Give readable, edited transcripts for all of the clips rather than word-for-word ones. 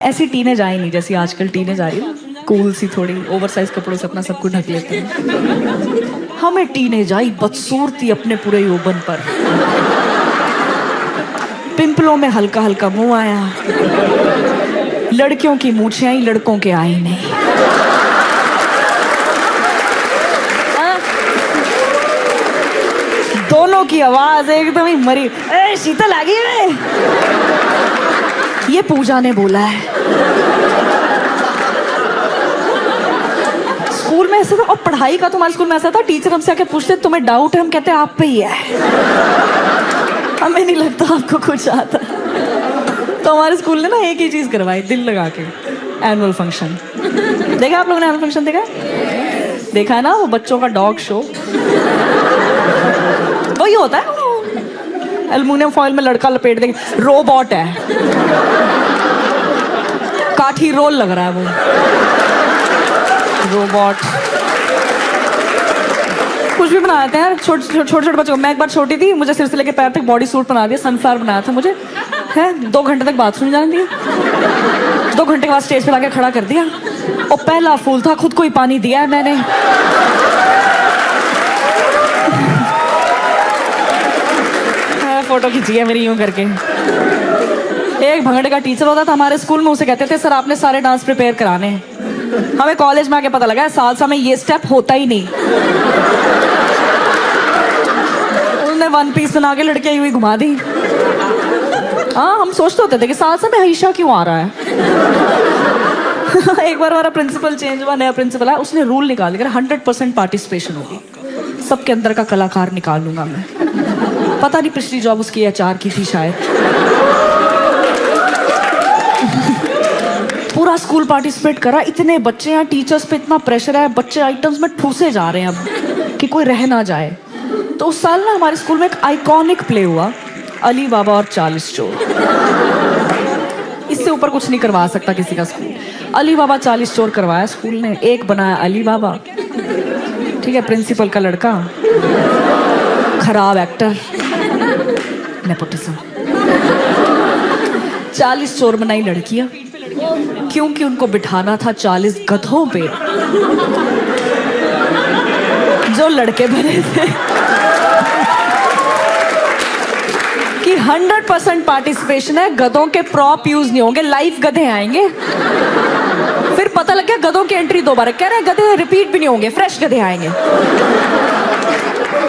ऐसी teenage I नहीं जैसी आजकल टीनेज आ रही है ना, कूल सी थोड़ी ओवरसाइज कपड़ों से अपना सब कुछ ढक लेते हैं। हमें टीनेज आई बदसूरती अपने पूरे यौवन पर, पिंपलों में हल्का हल्का मुंह आया, लड़कियों की मूछें आई लड़कों के आई नहीं। दोनों की आवाज एकदम ही मरी। ए शीतल आ गई है, ये पूजा ने बोला है। स्कूल में ऐसा था, और पढ़ाई का तो हमारे स्कूल में ऐसा था, टीचर हमसे आके पूछते तुम्हें डाउट है, हम कहते आप पे ही है, हमें नहीं लगता आपको कुछ आता। तो हमारे स्कूल ने ना एक ही चीज करवाई दिल लगा के, एनुअल फंक्शन। देखा आप लोगों ने एनुअल फंक्शन देखा? देखा है ना, वो बच्चों का डॉग शो वही होता है, एल्युमिनियम फॉइल में लड़का लपेट देंगे, रोबोट है, काठी रोल लग रहा है वो रोबोट। कुछ भी बनाते हैं यार छोटे छोटे बच्चों। मैं एक बार छोटी थी, मुझे सिर से लेके पैर तक बॉडी सूट बना दिया, सनफ्लावर बनाया था मुझे, है 2 घंटे तक बाथरूम जाने दिया, 2 घंटे के बाद स्टेज पे लाके खड़ा कर दिया, और पहला फूल था खुद को ही पानी दिया है मैंने। फोटो खींची है मेरी यूं करके। एक भंगड़े का टीचर होता था हमारे स्कूल में, उसे कहते थे सर आपने सारे डांस प्रिपेयर कराने हैं। हमें कॉलेज में आके पता लगा सालसा में ये स्टेप होता ही नहीं। उन्होंने 1 पीस बना के लड़कियां यूं ही घुमा दी। हाँ हम सोचते होते थे कि सालसा में हईशा क्यों आ रहा है। एक बार हमारा प्रिंसिपल चेंज हुआ, नया प्रिंसिपल आया, उसने रूल निकाल दिया 100% पार्टिसिपेशन होगी, सबके अंदर का कलाकार निकालूंगा मैं। पता नहीं पिछली जॉब उसकी HR की थी शायद। पूरा स्कूल पार्टिसिपेट करा, इतने बच्चे हैं, टीचर्स पे इतना प्रेशर है, बच्चे आइटम्स में ठूसे जा रहे हैं अब कि कोई रह ना जाए। तो उस साल ना हमारे स्कूल में एक आइकॉनिक प्ले हुआ, अली बाबा और 40 चोर। इससे ऊपर कुछ नहीं करवा सकता किसी का स्कूल। अली बाबा 40 चोर करवाया स्कूल ने, एक बनाया अली बाबा, ठीक है, प्रिंसिपल का लड़का, खराब एक्टर, नेपोटिज्म। 40 चोर बनाई लड़कियां, क्योंकि उनको बिठाना था 40 गधों पे जो लड़के बने थे। कि 100% पार्टिसिपेशन है, गधों के प्रॉप यूज नहीं होंगे, लाइव गधे आएंगे। फिर पता लग गया गधों की एंट्री 2 बार, कह रहे हैं गधे रिपीट भी नहीं होंगे, फ्रेश गधे आएंगे।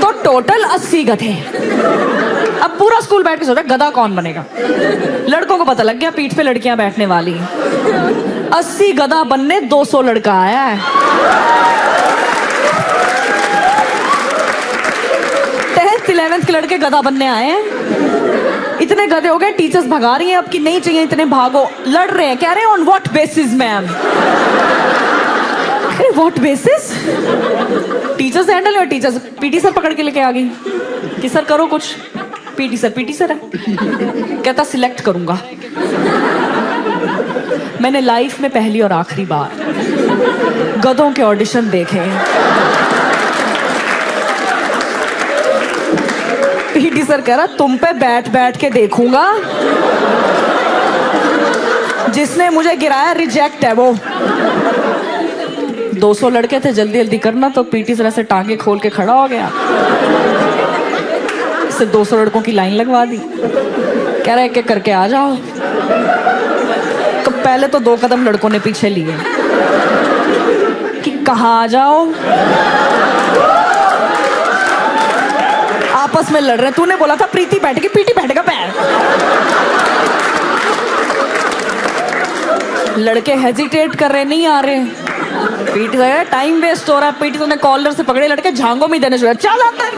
तो टोटल 80 गधे। अब पूरा स्कूल बैठ के सोचा गधा कौन बनेगा। लड़कों को पता लग गया पीठ पे लड़कियां बैठने वाली। 80 गधा बनने 200 लड़का आया है। 10th 11th के लड़के गधा बनने आए हैं। इतने गधे हो गए, टीचर्स भगा रही हैं अब कि नहीं चाहिए इतने, भागो। लड़ रहे हैं, कह रहे हैं on what basis ma'am. What basis? Teachers handle हुआ, टीचर्स PT सर पकड़ के लेके आ गई कि सर करो कुछ। PT सर है, कहता सिलेक्ट करूंगा। मैंने लाइफ में पहली और आखिरी बार गधों के ऑडिशन देखे। PT सर कह रहा तुम पे बैठ बैठ के देखूंगा, जिसने मुझे गिराया रिजेक्ट है वो। 200 लड़के थे, जल्दी जल्दी करना, तो PT सर ऐसे टांगे खोल के खड़ा हो गया, इससे 200 लड़कों की लाइन लगवा दी, कह रहा है एक करके आ जाओ। तो पहले तो 2 कदम लड़कों ने पीछे लिए कि कहाँ आ जाओ, आपस में लड़ रहे। तूने बोला था प्रीति बैठेगी, PT बैठेगा पैर। लड़के हेजिटेट कर रहे, नहीं आ रहे। PT सर टाइम वेस्ट हो रहा है, PT सर ने कॉलर से पकड़े लड़के, झांगों में देने शुरू, चल अंदर।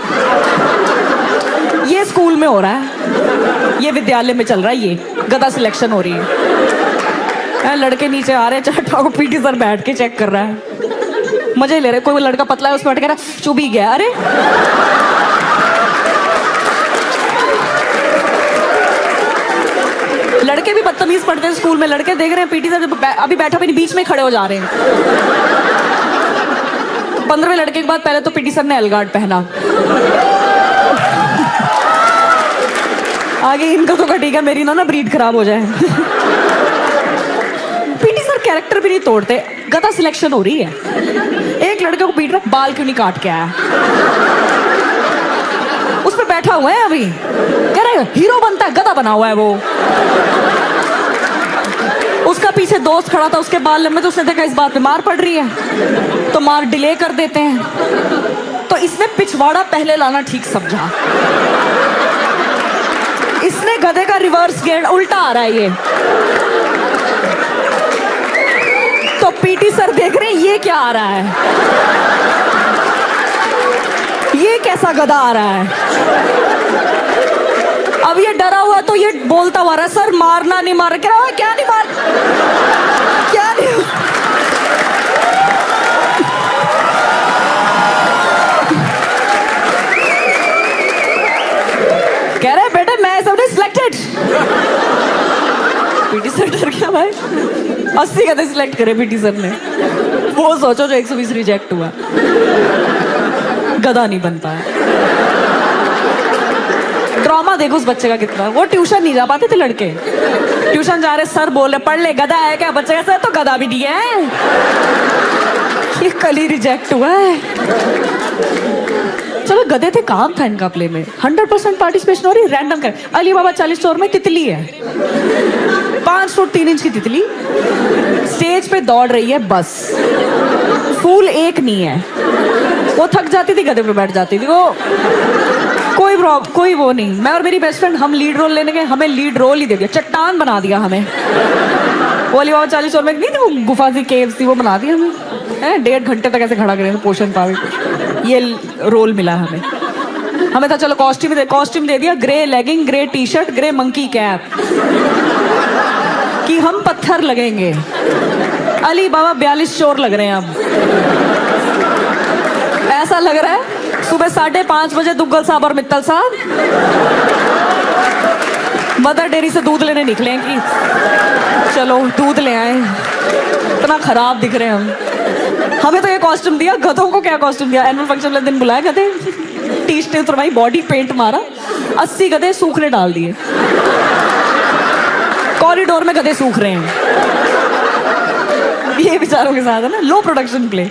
ये स्कूल में हो रहा है, ये विद्यालय में चल रहा है, ये गधा सिलेक्शन हो रही है। लड़के नीचे आ रहे हैं, चाटाओ, PT सर बैठ के चेक कर रहा है, मजे ले रहे। कोई लड़का पतला है, उस पर बैठ के रहा, चुभ ही गया। अरे लड़के भी बदतमीज पढ़ते हैं स्कूल में, लड़के देख रहे हैं PT सर अभी बैठा भी नहीं, बीच में खड़े हो जा रहे हैं। 15वें लड़के के बाद पहले तो PT सर ने एलगार्ड पहना, आगे इनका तो कटेगा, मेरी ना ब्रीड खराब हो जाए। कैरेक्टर भी नहीं तोड़ते, गधा सिलेक्शन हो रही है। एक लड़के को पीट रहा, बाल क्यों नहीं काट के आया? उस पे बैठा हुआ है अभी, कह रहे हीरो बनता है, गधा बना हुआ है वो। उसका पीछे दोस्त खड़ा था, उसके बाल लंबे, तो उसने देखा इस बात पे मार पड़ रही है, तो मार डिले कर देते हैं। तो इसने पिछवाड़ा पहले लाना ठीक समझा, इसने गधे का रिवर्स गेयर उल्टा आ रहा है ये। तो पीटी सर देख रहे हैं ये क्या आ रहा है, ये कैसा गधा आ रहा है। अब ये डरा हुआ तो ये बोलता हुआ रहा, सर मारना नहीं, मार क्या नहीं मार, क्या नहीं। कह रहे बेटे मैं सबने सिलेक्टेड। पीटी सर डर गया भाई, 80 गधे सिलेक्ट करे पीटी सर ने। वो सोचो जो 120 रिजेक्ट हुआ, गधा नहीं बनता है। ड्रामा देखो उस बच्चे का कितना। वो ट्यूशन नहीं जा पाते थे लड़के, ट्यूशन जा रहे, सर बोले पढ़ ले, गधा है क्या? बच्चे कैसे तो गधा भी नहीं है, ये कल ही रिजेक्ट हुआ है। चलो गधे थे, काम था इनका प्ले में। 100% पार्टिसिपेशन हो रही, रैंडम कर। अली बाबा 40 स्टोर में तितली है, 5 फुट 3 इंच की तितली स्टेज पे दौड़ रही है, बस फूल एक नहीं है। वो थक जाती थी, गधे पे बैठ जाती थी वो, कोई वो नहीं। मैं और मेरी बेस्ट फ्रेंड हम लीड रोल लेने गए, हमें लीड रोल ही दे दिया, चट्टान बना दिया हमें। वो अली बाबा 40 स्टोर में नहीं थी वो गुफा सी, केव सी, वो बना दिया हमें। 1.5 घंटे तक ऐसे खड़ा करें, पोषण पावे, ये रोल मिला हमें। हमें था चलो कॉस्ट्यूम दे दिया, grey legging, grey T shirt, grey monkey cap, कि हम पत्थर लगेंगे। अली बाबा 42 चोर लग रहे हैं अब। ऐसा लग रहा है सुबह 5:30 बजे दुग्गल साहब और मित्तल साहब मदर डेयरी से दूध लेने निकले हैं कि चलो दूध ले आए। इतना खराब दिख रहे हैं हम। हमें तो ये कॉस्ट्यूम दिया, गधों को क्या कॉस्ट्यूम दिया? एनुअल फंक्शन वाले दिन बुलाया गधे, टी शर्ट उतरवाई, बॉडी पेंट मारा, 80 गधे सूखने डाल दिए। कॉरिडोर में गधे सूख रहे हैं। ये बेचारों के साथ है ना, लो प्रोडक्शन प्ले।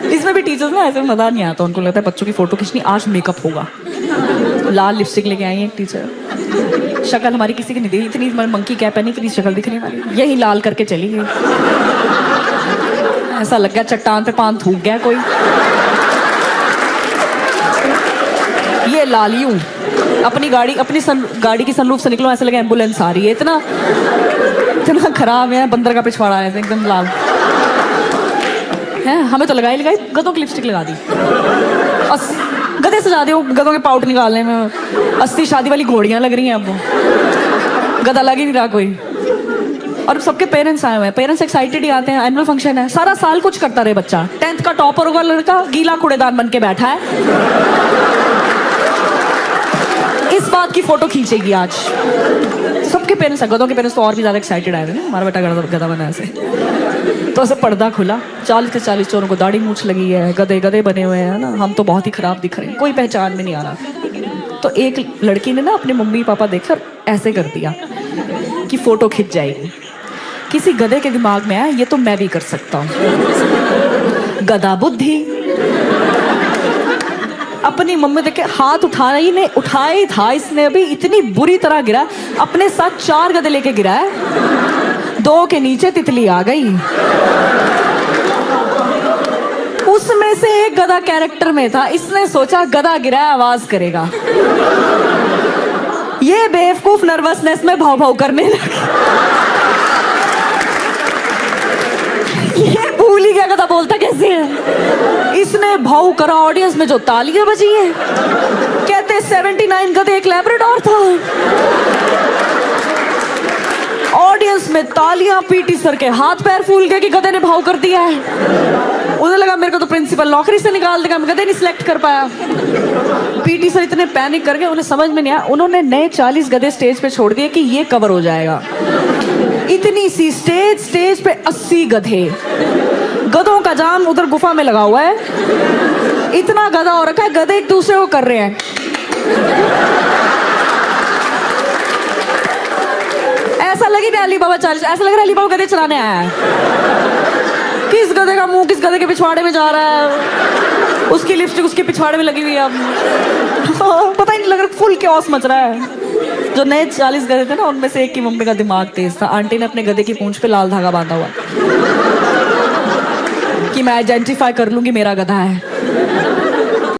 इसमें भी टीचर्स ना ऐसे मजा नहीं आता, उनको लगता है बच्चों की फोटो खींचनी, आज मेकअप होगा। लाल लिपस्टिक लेके आई है एक टीचर, शक्ल हमारी किसी की नहीं दिखी, इतनी मंकी कैप पहनी, इतनी शक्ल दिखने वाली, यही लाल करके चली गई। ऐसा लग गया चट्टान पे पान थूक गया कोई। ये लालियों अपनी गाड़ी की सनरूफ से निकलो, ऐसा लगा एम्बुलेंस आ रही है। इतना खराब है, बंदर का पिछवाड़ा है एकदम लाल है। हमें तो लगाई गधों की लिपस्टिक लगा दी, गधे सजा दिए गधों के पाउट निकालने में। 80 शादी वाली घोड़ियां लग रही हैं अब, वो गधा लग ही नहीं रहा कोई। और सबके पेरेंट्स आए हुए हैं, पेरेंट्स एक्साइटेड ही आते हैं। एनुअल फंक्शन है, सारा साल कुछ करता रहे बच्चा। 10th का टॉपर होगा लड़का, गीला कूड़ेदान बन के बैठा है, इस बात की फोटो खींचेगी आज। सबके पेरेंट्स, गधों के पेरेंट्स तो और भी ज्यादा एक्साइटेड आए थे, हमारा बेटा गधा बना ऐसे। तो ऐसे पर्दा खुला, 40 से 40 चोरों को दाढ़ी मूछ लगी है, गधे बने हुए हैं ना, हम तो बहुत ही खराब दिख रहे हैं, कोई पहचान में नहीं आ रहा। तो एक लड़की ने ना अपने मम्मी पापा देखकर ऐसे कर दिया कि फोटो खिंच जाएगी। किसी गधे के दिमाग में आया ये तो मैं भी कर सकता हूँ, गधा बुद्धि। अपनी मम्मी देखे हाथ उठाना ही नहीं, उठाया ही था इसने, अभी इतनी बुरी तरह गिरा। अपने साथ 4 गधे लेके गिरा है, 2 के नीचे तितली आ गई। उसमें से एक गधा कैरेक्टर में था, इसने सोचा गधा गिरा है आवाज करेगा। ये बेवकूफ नर्वसनेस में भाव भाव करने लगा। ये भूल ही गया गधा बोलता कैसे है। इसने भाव करा, ऑडियंस में जो तालियां बजी हैं, कहते 79 गधे एक लैब्राडोर था। ऑडियंस में तालियां, पीटी सर के हाथ पैर फूल गए कि गधे ने भाव कर दिया है। उन्हें लगा मेरे को तो प्रिंसिपल नौकरी से निकाल देगा, गधे नहीं सिलेक्ट कर पाया। पीटी सर इतने पैनिक कर गए, उन्हें समझ में नहीं आया। उन्होंने नए 40 गधे स्टेज पे छोड़ दिए कि ये कवर हो जाएगा। इतनी सी स्टेज पे 80 गधे, गधों का जाम उधर गुफा में लगा हुआ है। इतना गधा हो रखा है, गधे एक दूसरे को कर रहे हैं। ऐसा लगी नहीं अली बाबा 40, ऐसा लग रहा है अली बाबा गधे चलाने आया है। किस गधे का मुंह किस गधे के पिछवाड़े में जा रहा है, उसकी लिपस्टिक उसके पिछवाड़े में लगी हुई है अब। पता ही नहीं लग रहा, फुल कैओस मच रहा है। जो नए 40 गधे थे ना, उनमें से एक की मम्मी का दिमाग तेज था। आंटी ने अपने गधे की पूंछ पे लाल धागा बांधा हुआ कि मैं आइडेंटिफाई कर लूंगी मेरा गधा है।